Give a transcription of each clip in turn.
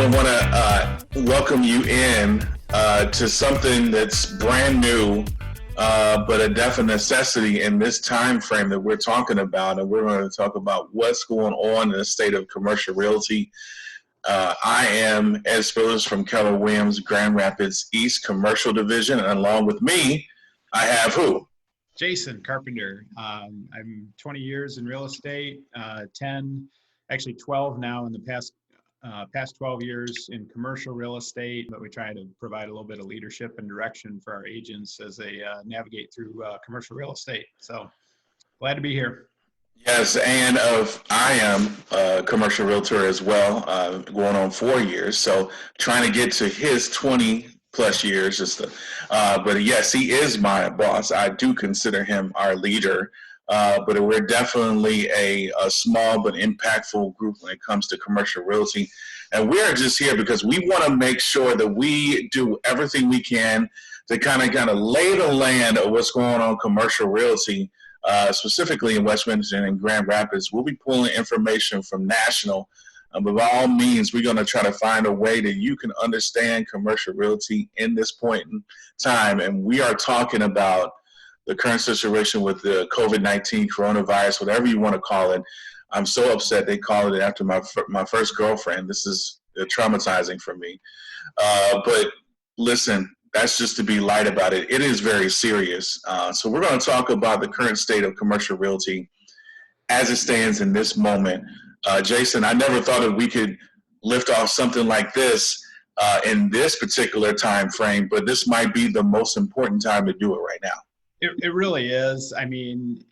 I want to welcome you in to something that's brand new, but a definite necessity in this time frame that we're talking about. And we're going to talk about what's going on in the state of commercial realty. I am Ed Spillers from Keller Williams Grand Rapids East Commercial Division, and along with me, I have who? Jason Carpenter. I'm 20 years in real estate, 12 now in the past 12 years in commercial real estate, but we try to provide a little bit of leadership and direction for our agents as they navigate through commercial real estate. So glad to be here. Yes, and I am a commercial realtor as well, going on 4 years. So trying to get to his 20 plus years. But yes, he is my boss. I do consider him our leader. But we're definitely a small but impactful group when it comes to commercial realty. And we're just here because we want to make sure that we do everything we can to kind of lay the land of what's going on commercial realty, specifically in West Michigan and Grand Rapids. We'll be pulling information from national, but by all means, we're going to try to find a way that you can understand commercial realty in this point in time. And we are talking about the current situation with the COVID-19 coronavirus, whatever you want to call it. I'm so upset they called it after my first girlfriend. This is traumatizing for me. But listen, that's just to be light about it. It is very serious. So we're going to talk about the current state of commercial realty as it stands in this moment. Jason, I never thought that we could lift off something like this in this particular time frame, but this might be the most important time to do it right now. It really is. I mean,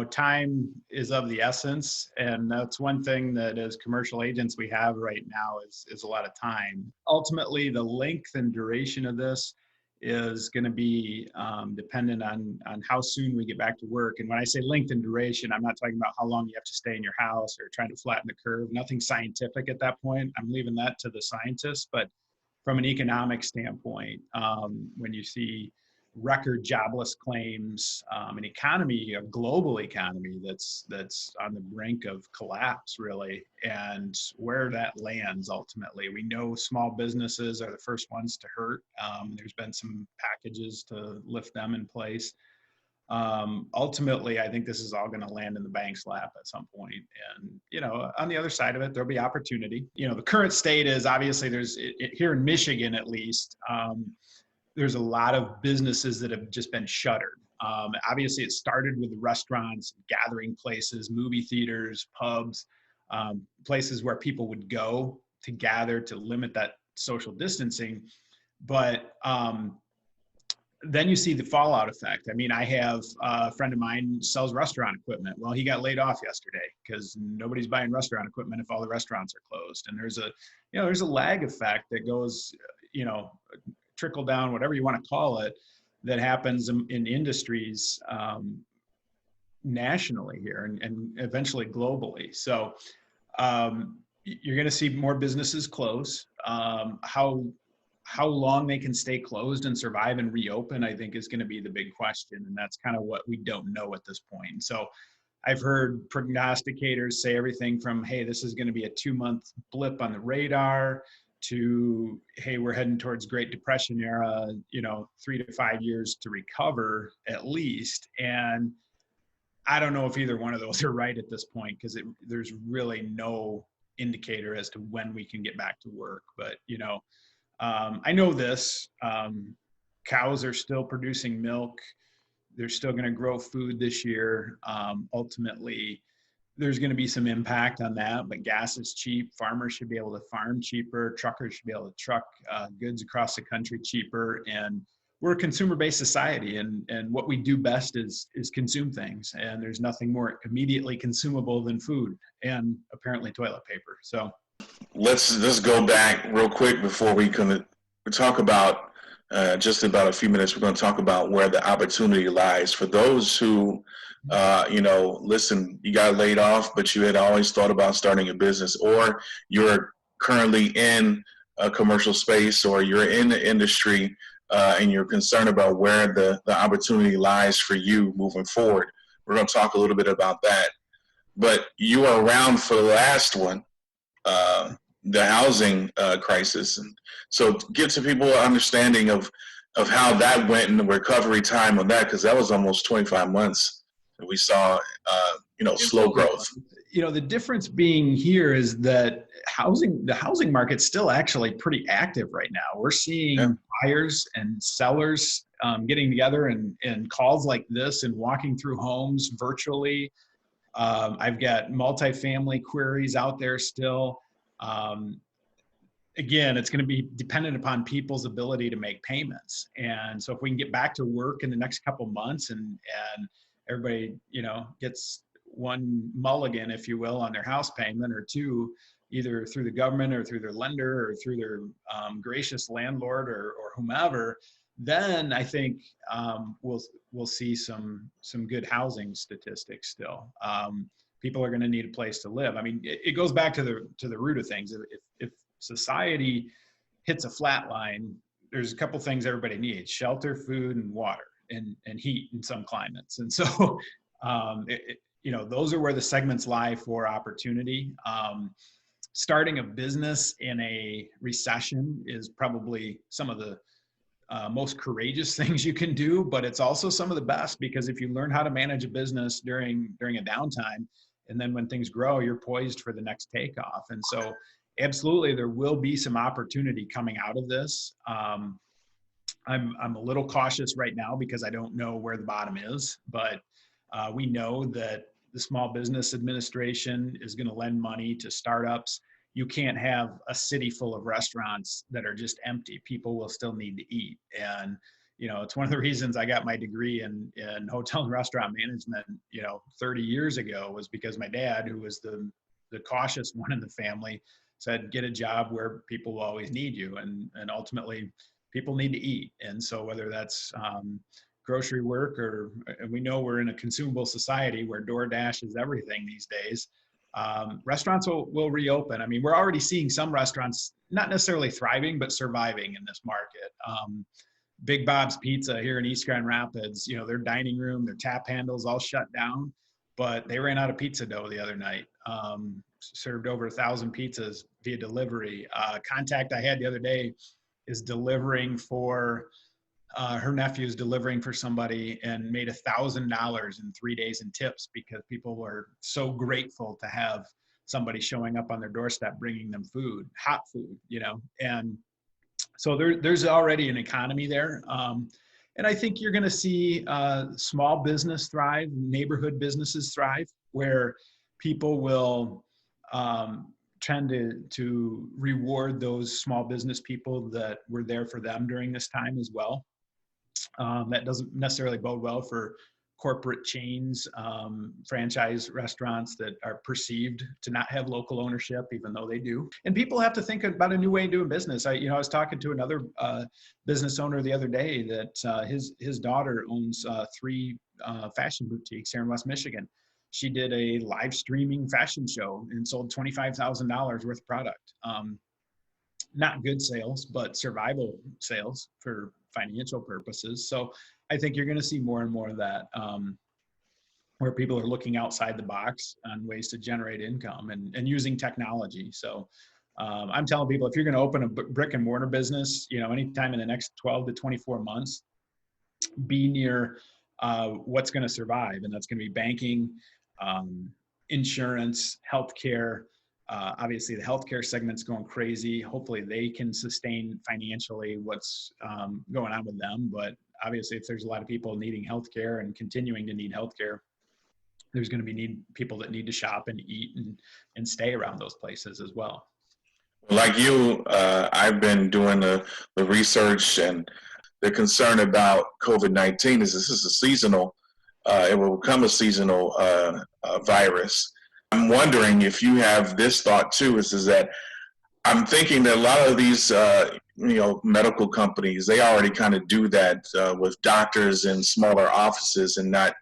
time is of the essence. And that's one thing that as commercial agents we have right now is a lot of time. Ultimately, the length and duration of this is going to be dependent on how soon we get back to work. And when I say length and duration, I'm not talking about how long you have to stay in your house or trying to flatten the curve. Nothing scientific at that point. I'm leaving that to the scientists. But from an economic standpoint, when you see record jobless claims, an economy, a global economy that's on the brink of collapse, really, and where that lands ultimately. We know small businesses are the first ones to hurt. There's been some packages to lift them in place. Ultimately, I think this is all going to land in the bank's lap at some point. And, on the other side of it, there'll be opportunity. The current state is obviously here in Michigan, at least, there's a lot of businesses that have just been shuttered. Obviously, it started with the restaurants, gathering places, movie theaters, pubs, places where people would go to gather to limit that social distancing. But then you see the fallout effect. I mean, I have a friend of mine sells restaurant equipment. Well, he got laid off yesterday because nobody's buying restaurant equipment if all the restaurants are closed. And there's a lag effect that goes, trickle down, whatever you want to call it, that happens in industries nationally here and eventually globally. So you're going to see more businesses close. How long they can stay closed and survive and reopen, I think, is going to be the big question. And that's kind of what we don't know at this point. So I've heard prognosticators say everything from, hey, this is going to be a 2-month blip on the radar, to, hey, we're heading towards Great Depression era, 3 to 5 years to recover at least. And I don't know if either one of those are right at this point, because there's really no indicator as to when we can get back to work. But, I know this, cows are still producing milk. They're still going to grow food this year. Ultimately, there's going to be some impact on that, but gas is cheap. Farmers should be able to farm cheaper. Truckers should be able to truck goods across the country cheaper. And we're a consumer-based society, and what we do best is consume things. And there's nothing more immediately consumable than food and apparently toilet paper. So let's go back real quick before we talk about just about a few minutes. We're going to talk about where the opportunity lies for those who listen, you got laid off, but you had always thought about starting a business, or you're currently in a commercial space, or you're in the industry, and you're concerned about where the opportunity lies for you moving forward. We're going to talk a little bit about that. But you were around for the last one. the housing crisis. And so give to people an understanding of how that went and the recovery time on that, because that was almost 25 months that we saw, slow growth. The difference being here is that the housing market's still actually pretty active right now. We're seeing buyers and sellers getting together and calls like this and walking through homes virtually. I've got multifamily queries out there still. Again, it's going to be dependent upon people's ability to make payments. And so if we can get back to work in the next couple months and everybody, gets one mulligan, if you will, on their house payment, or two, either through the government or through their lender or through their gracious landlord or whomever, then I think we'll see some good housing statistics still. People are going to need a place to live. I mean, it goes back to the root of things. If society hits a flat line, there's a couple things everybody needs: shelter, food, and water, and heat in some climates. And so, those are where the segments lie for opportunity. Starting a business in a recession is probably some of the most courageous things you can do, but it's also some of the best, because if you learn how to manage a business during a downtime, and then when things grow, you're poised for the next takeoff. And so absolutely, there will be some opportunity coming out of this. I'm a little cautious right now because I don't know where the bottom is, but we know that the Small Business Administration is going to lend money to startups. You can't have a city full of restaurants that are just empty. People will still need to eat. And, it's one of the reasons I got my degree in hotel and restaurant management, 30 years ago, was because my dad, who was the cautious one in the family, said, get a job where people will always need you. And ultimately, people need to eat. And so whether that's grocery work, and we know we're in a consumable society where DoorDash is everything these days, restaurants will reopen. I mean, we're already seeing some restaurants not necessarily thriving, but surviving in this market. Big Bob's Pizza here in East Grand Rapids, their dining room, their tap handles all shut down, but they ran out of pizza dough the other night. Served over 1,000 pizzas via delivery. Contact I had the other day is delivering for her nephew's delivering for somebody and made $1,000 in 3 days in tips, because people were so grateful to have somebody showing up on their doorstep bringing them food, hot food, and so there's already an economy there. And I think you're going to see small business thrive, neighborhood businesses thrive, where people will tend to reward those small business people that were there for them during this time as well. That doesn't necessarily bode well for corporate chains, franchise restaurants that are perceived to not have local ownership, even though they do. And people have to think about a new way of doing business. I was talking to another business owner the other day that his daughter owns 3 fashion boutiques here in West Michigan. She did a live streaming fashion show and sold $25,000 worth of product. Not good sales, but survival sales for financial purposes. So I think you're going to see more and more of that, where people are looking outside the box on ways to generate income and using technology. So I'm telling people, if you're going to open a brick and mortar business, anytime in the next 12 to 24 months, be near what's going to survive. And that's going to be banking, insurance, healthcare. Obviously, the healthcare segment's going crazy. Hopefully, they can sustain financially what's going on with them. But obviously, if there's a lot of people needing healthcare and continuing to need healthcare, there's going to be people that need to shop and eat and stay around those places as well. Like you, I've been doing the research, and the concern about COVID-19 is this is a seasonal. It will become a seasonal virus. I'm wondering if you have this thought too, is that I'm thinking that a lot of these, medical companies, they already kind of do that with doctors in smaller offices and not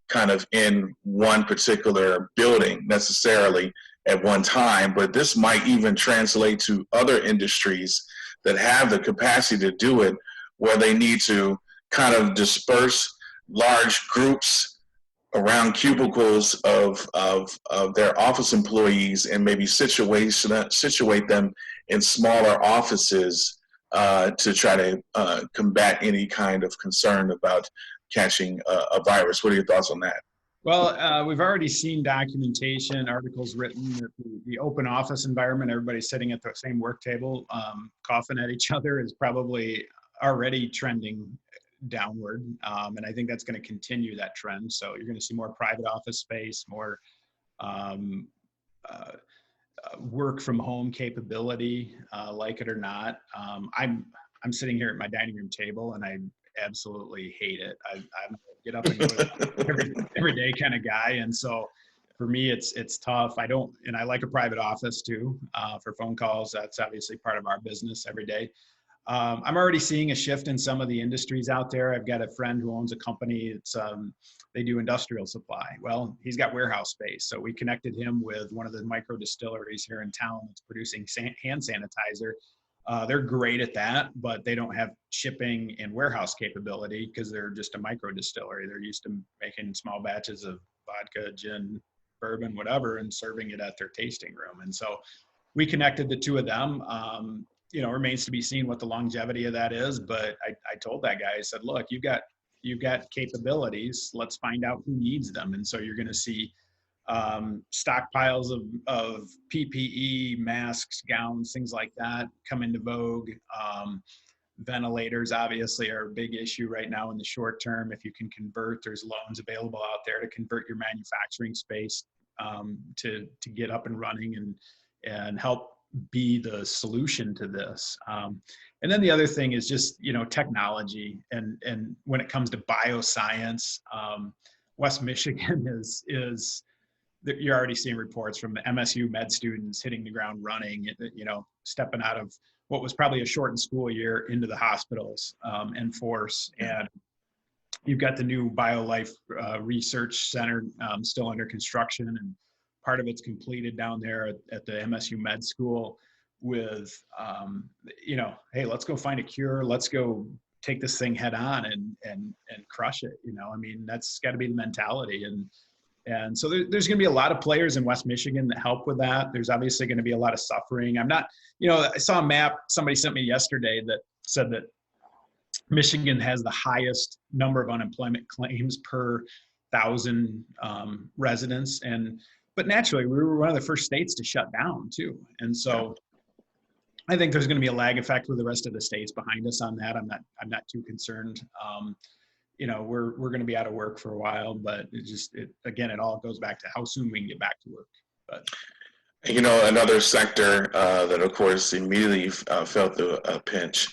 kind of in one particular building necessarily at one time. But this might even translate to other industries that have the capacity to do it, where they need to kind of disperse large groups around cubicles of their office employees and maybe situate them in smaller offices to try to combat any kind of concern about catching a virus. What are your thoughts on that? Well, we've already seen documentation, articles written that the open office environment, everybody sitting at the same work table, coughing at each other, is probably already trending downward. And I think that's going to continue that trend. So you're going to see more private office space, more um, work from home capability, like it or not. I'm sitting here at my dining room table and I absolutely hate it. I'm a get up and go to every day kind of guy. And so for me, it's tough. And I like a private office too, for phone calls. That's obviously part of our business every day. I'm already seeing a shift in some of the industries out there. I've got a friend who owns a company. They do industrial supply. Well, he's got warehouse space. So we connected him with one of the micro distilleries here in town that's producing hand sanitizer. They're great at that, but they don't have shipping and warehouse capability because they're just a micro distillery. They're used to making small batches of vodka, gin, bourbon, whatever, and serving it at their tasting room. And so we connected the two of them. Remains to be seen what the longevity of that is. But I told that guy, I said, look, you've got capabilities. Let's find out who needs them. And so you're going to see stockpiles of PPE, masks, gowns, things like that come into vogue. Ventilators obviously are a big issue right now in the short term. If you can convert, there's loans available out there to convert your manufacturing space to get up and running and help be the solution to this. And then the other thing is just, technology. And when it comes to bioscience, West Michigan is you're already seeing reports from the MSU med students hitting the ground running, stepping out of what was probably a shortened school year into the hospitals in force. And you've got the new BioLife Research Center still under construction, and part of it's completed down there at the MSU Med School with, hey, let's go find a cure. Let's go take this thing head on and crush it. That's got to be the mentality. And so there's going to be a lot of players in West Michigan that help with that. There's obviously going to be a lot of suffering. I saw a map somebody sent me yesterday that said that Michigan has the highest number of unemployment claims per 1,000 residents. But naturally, we were one of the first states to shut down too. And so I think there's going to be a lag effect with the rest of the states behind us on that. I'm not too concerned. We're going to be out of work for a while, but it all goes back to how soon we can get back to work. But another sector that, of course, immediately felt a pinch.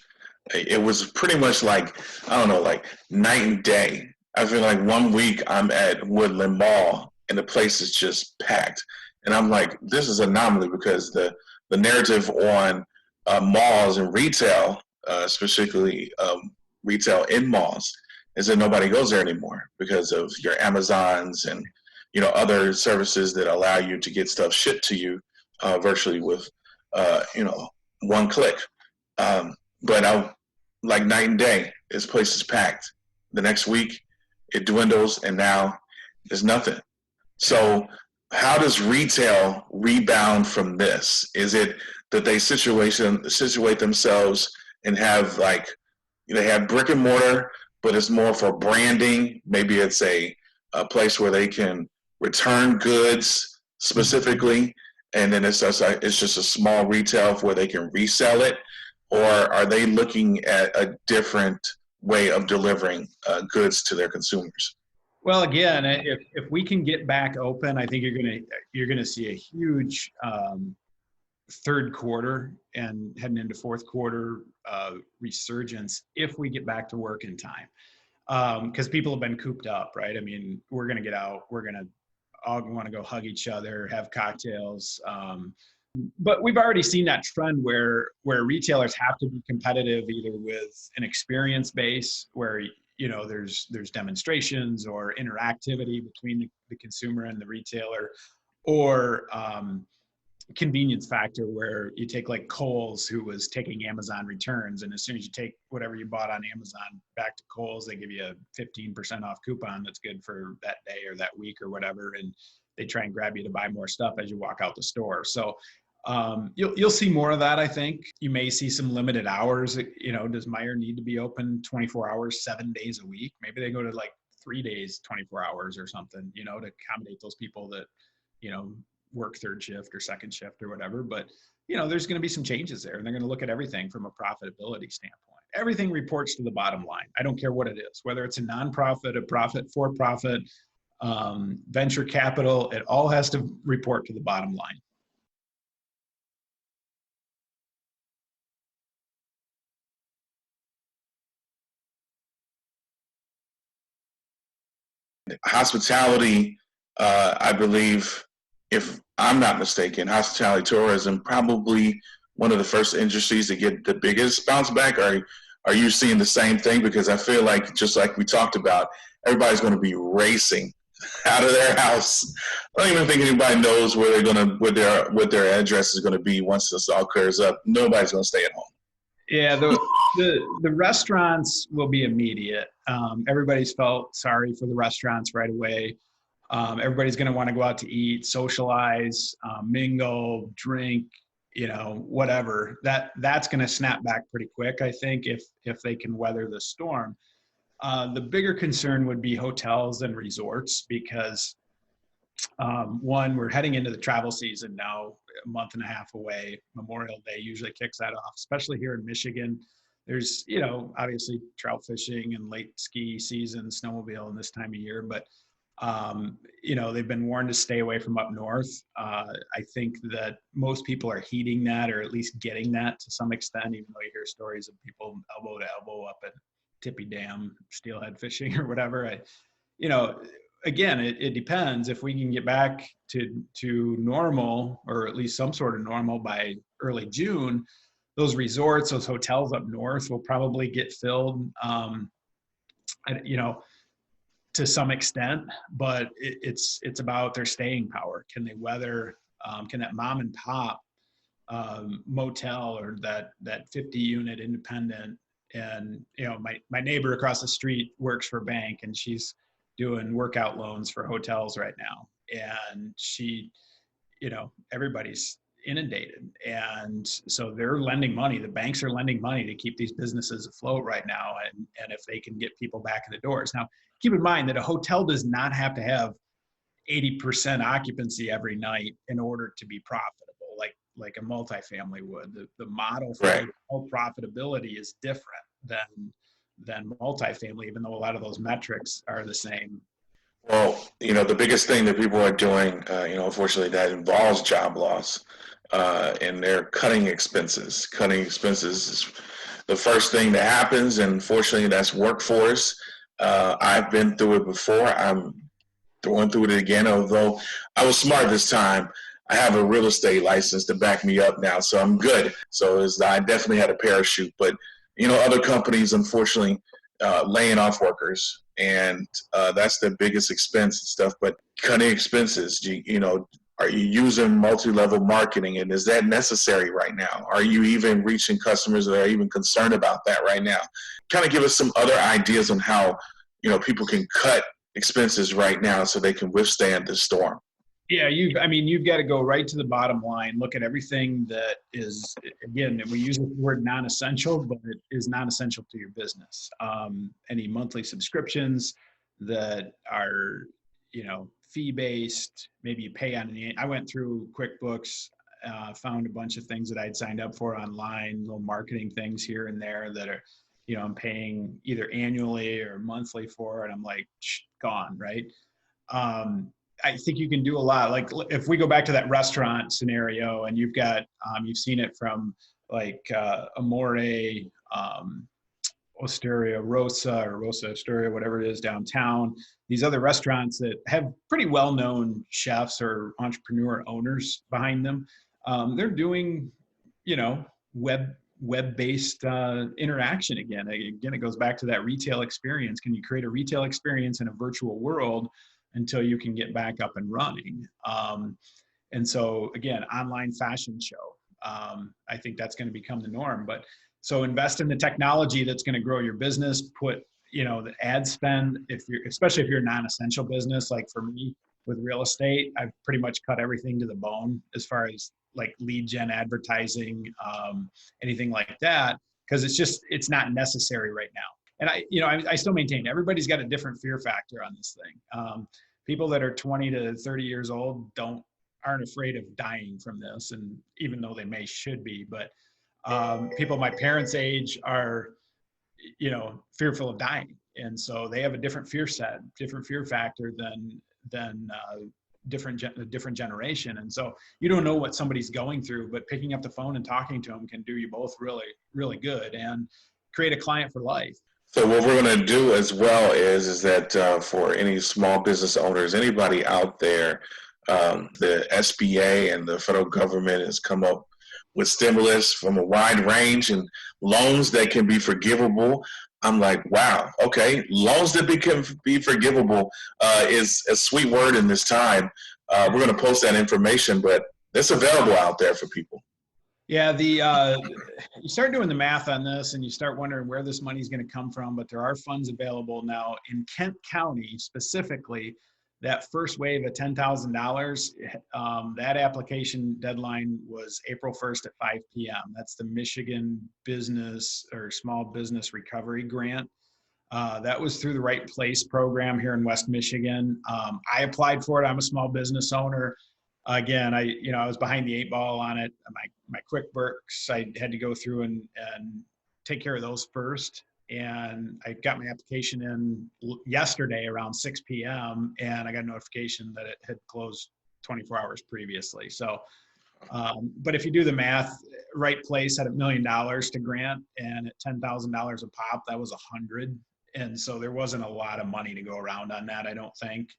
It was pretty much like night and day. I feel like 1 week I'm at Woodland Mall and the place is just packed, and I'm like, this is an anomaly because the narrative on malls and retail, specifically retail in malls, is that nobody goes there anymore because of your Amazons and other services that allow you to get stuff shipped to you virtually with one click. But I like night and day. This place is packed. The next week it dwindles, and now there's nothing. So how does retail rebound from this? Is it that they situate themselves and have they have brick and mortar, but it's more for branding? Maybe it's a place where they can return goods specifically, and then it's just a small retail where they can resell it? Or are they looking at a different way of delivering goods to their consumers? Well, again, if we can get back open, I think you're gonna see a huge third quarter and heading into fourth quarter resurgence if we get back to work in time, because people have been cooped up, right? We're gonna get out. We're gonna all want to go hug each other, have cocktails. But we've already seen that trend where retailers have to be competitive either with an experience base where there's demonstrations or interactivity between the consumer and the retailer, or convenience factor where you take like Kohl's, who was taking Amazon returns, and as soon as you take whatever you bought on Amazon back to Kohl's, they give you a 15% off coupon that's good for that day or that week or whatever, and they try and grab you to buy more stuff as you walk out the store. So you'll see more of that. I think you may see some limited hours. Does Meijer need to be open 24 hours, 7 days a week? Maybe they go to like 3 days, 24 hours or something, to accommodate those people that, work third shift or second shift or whatever. But, there's going to be some changes there, and they're going to look at everything from a profitability standpoint. Everything reports to the bottom line. I don't care what it is, whether it's a nonprofit, a profit, for profit, venture capital, it all has to report to the bottom line. Hospitality, I believe, if I'm not mistaken, hospitality tourism probably one of the first industries to get the biggest bounce back. Are you seeing the same thing? Because I feel like, just like we talked about, everybody's going to be racing out of their house. I don't even think anybody knows where they're going to, what their address is going to be once this all clears up. Nobody's going to stay at home. Yeah, the restaurants will be immediate. Everybody's felt sorry for the restaurants right away. Everybody's going to want to go out to eat, socialize, mingle, drink, whatever. That's going to snap back pretty quick, I think, if they can weather the storm. The bigger concern would be hotels and resorts because, one, we're heading into the travel season now, a month and a half away. Memorial Day usually kicks that off, especially here in Michigan. There's, obviously trout fishing and late ski season, snowmobile in this time of year, but they've been warned to stay away from up north. I think that most people are heeding that, or at least getting that to some extent, even though you hear stories of people elbow to elbow up at Tippy Dam, steelhead fishing or whatever. Again, it depends. If we can get back to normal, or at least some sort of normal by early June, those resorts, those hotels up north will probably get filled, to some extent, but it's about their staying power. Can they weather, can that mom and pop motel or that 50 unit independent, and my neighbor across the street works for a bank, and she's doing workout loans for hotels right now, and she, everybody's inundated, and so they're lending money. The banks are lending money to keep these businesses afloat right now, and if they can get people back in the doors. Now, keep in mind that a hotel does not have to have 80% occupancy every night in order to be profitable, like a multifamily would. The model for profitability is different than multifamily, even though a lot of those metrics are the same. Well, the biggest thing that people are doing, unfortunately, that involves job loss, and they're cutting expenses. Cutting expenses is the first thing that happens, and unfortunately, that's workforce. I've been through it before. I'm going through it again, although I was smart this time. I have a real estate license to back me up now, so I'm good. So I definitely had a parachute, but other companies, unfortunately, laying off workers, and that's the biggest expense and stuff. But cutting expenses, are you using multi-level marketing, and is that necessary right now? Are you even reaching customers that are even concerned about that right now? Kind of give us some other ideas on how people can cut expenses right now so they can withstand the storm. Yeah, you've got to go right to the bottom line. Look at everything that is, again, we use the word non-essential, but it is non-essential to your business. Any monthly subscriptions that are, fee-based, maybe you pay on I went through QuickBooks, found a bunch of things that I'd signed up for online, little marketing things here and there that are, I'm paying either annually or monthly for, and I'm like, gone, right? I think you can do a lot. Like if we go back to that restaurant scenario, and you've got, you've seen it from like Amore, Osteria Rosa, or Rosa Osteria, whatever it is downtown. These other restaurants that have pretty well-known chefs or entrepreneur owners behind them. They're doing, web-based interaction again. Again, it goes back to that retail experience. Can you create a retail experience in a virtual world until you can get back up and running? And so again, online fashion show. I think that's going to become the norm. But so invest in the technology that's going to grow your business. Put, the ad spend, especially if you're a non-essential business, like for me with real estate, I've pretty much cut everything to the bone as far as like lead gen advertising, anything like that, because it's not necessary right now. And I still maintain everybody's got a different fear factor on this thing. People that are 20 to 30 years old aren't afraid of dying from this, and even though they should be, but people my parents' age are, fearful of dying, and so they have a different fear factor than different generation. And so you don't know what somebody's going through, but picking up the phone and talking to them can do you both really, really good and create a client for life. So what we're going to do as well is that for any small business owners, anybody out there, the SBA and the federal government has come up with stimulus from a wide range and loans that can be forgivable. I'm like, wow, okay, loans that can be forgivable is a sweet word in this time. We're going to post that information, but it's available out there for people. Yeah, you start doing the math on this and you start wondering where this money is going to come from, but there are funds available now in Kent County specifically. That first wave of $10,000, that application deadline was April 1st at 5 p.m. That's the Michigan Business or Small Business Recovery Grant. That was through the Right Place program here in West Michigan. I applied for it. I'm a small business owner. Again, I was behind the 8 ball on it. My QuickBooks, I had to go through and take care of those first. And I got my application in yesterday around 6 p.m. and I got a notification that it had closed 24 hours previously. So, but if you do the math, Right Place had $1 million to grant, and at $10,000 a pop, that was 100. And so there wasn't a lot of money to go around on that, I don't think.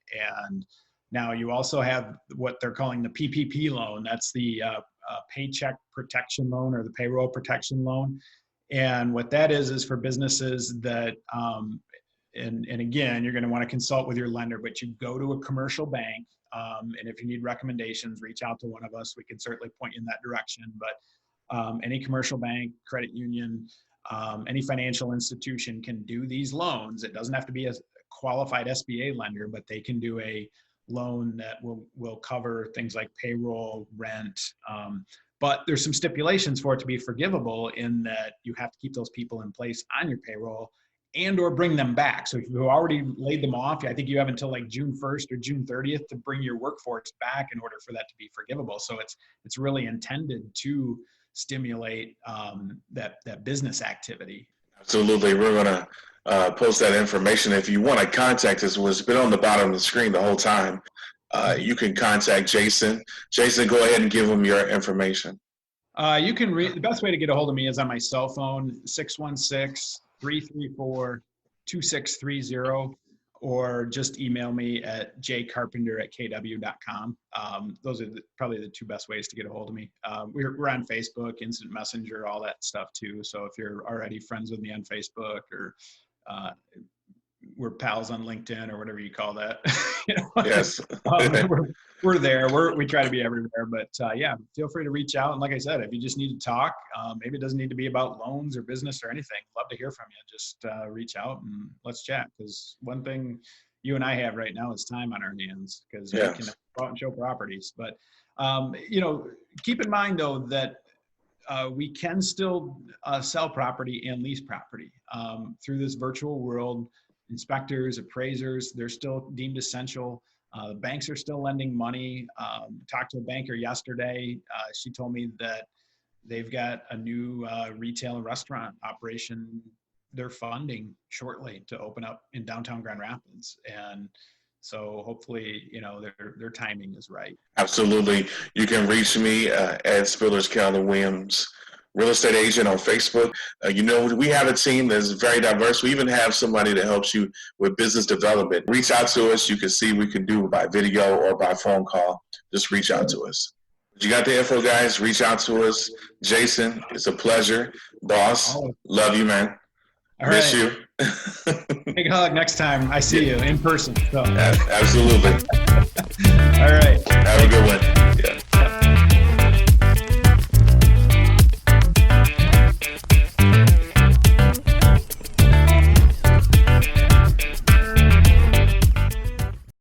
And now you also have what they're calling the PPP loan. That's the paycheck protection loan or the payroll protection loan. And what that is for businesses that, and again, you're going to want to consult with your lender, but you go to a commercial bank, and if you need recommendations, reach out to one of us. We can certainly point you in that direction. But any commercial bank, credit union, any financial institution can do these loans. It doesn't have to be a qualified SBA lender, but they can do a loan that will cover things like payroll, rent. But there's some stipulations for it to be forgivable in that you have to keep those people in place on your payroll and or bring them back. So if you already laid them off, I think you have until like June 1st or June 30th to bring your workforce back in order for that to be forgivable. So it's really intended to stimulate that business activity. Absolutely. We're going to post that information. If you want to contact us, it's been on the bottom of the screen the whole time. You can contact Jason. Jason, go ahead and give him your information. You can the best way to get a hold of me is on my cell phone, 616-334-2630, or just email me at jcarpenter@kw.com. Those are probably the 2 best ways to get a hold of me. We're on Facebook, Instant Messenger, all that stuff too. So if you're already friends with me on Facebook, or we're pals on LinkedIn or whatever you call that. Yes. we're there. We try to be everywhere, but yeah, feel free to reach out. And like I said, if you just need to talk, maybe it doesn't need to be about loans or business or anything. Love to hear from you. Just reach out and let's chat. Because one thing you and I have right now is time on our hands, because we can go out and show properties. But keep in mind though that we can still sell property and lease property through this virtual world. Inspectors, appraisers, they're still deemed essential. Banks are still lending money. Talked to a banker yesterday. She told me that they've got a new retail and restaurant operation they're funding shortly to open up in downtown Grand Rapids. And so hopefully, their timing is right. Absolutely. You can reach me, Ed Spillers, Keller Williams Real Estate Agent on Facebook. We have a team that's very diverse. We even have somebody that helps you with business development. Reach out to us. You can see we can do it by video or by phone call. Just reach out to us. You got the info, guys. Reach out to us. Jason, it's a pleasure. Boss, love you, man. All Miss you. Big hug next time I see you in person. So. Absolutely. All right. Have a good one.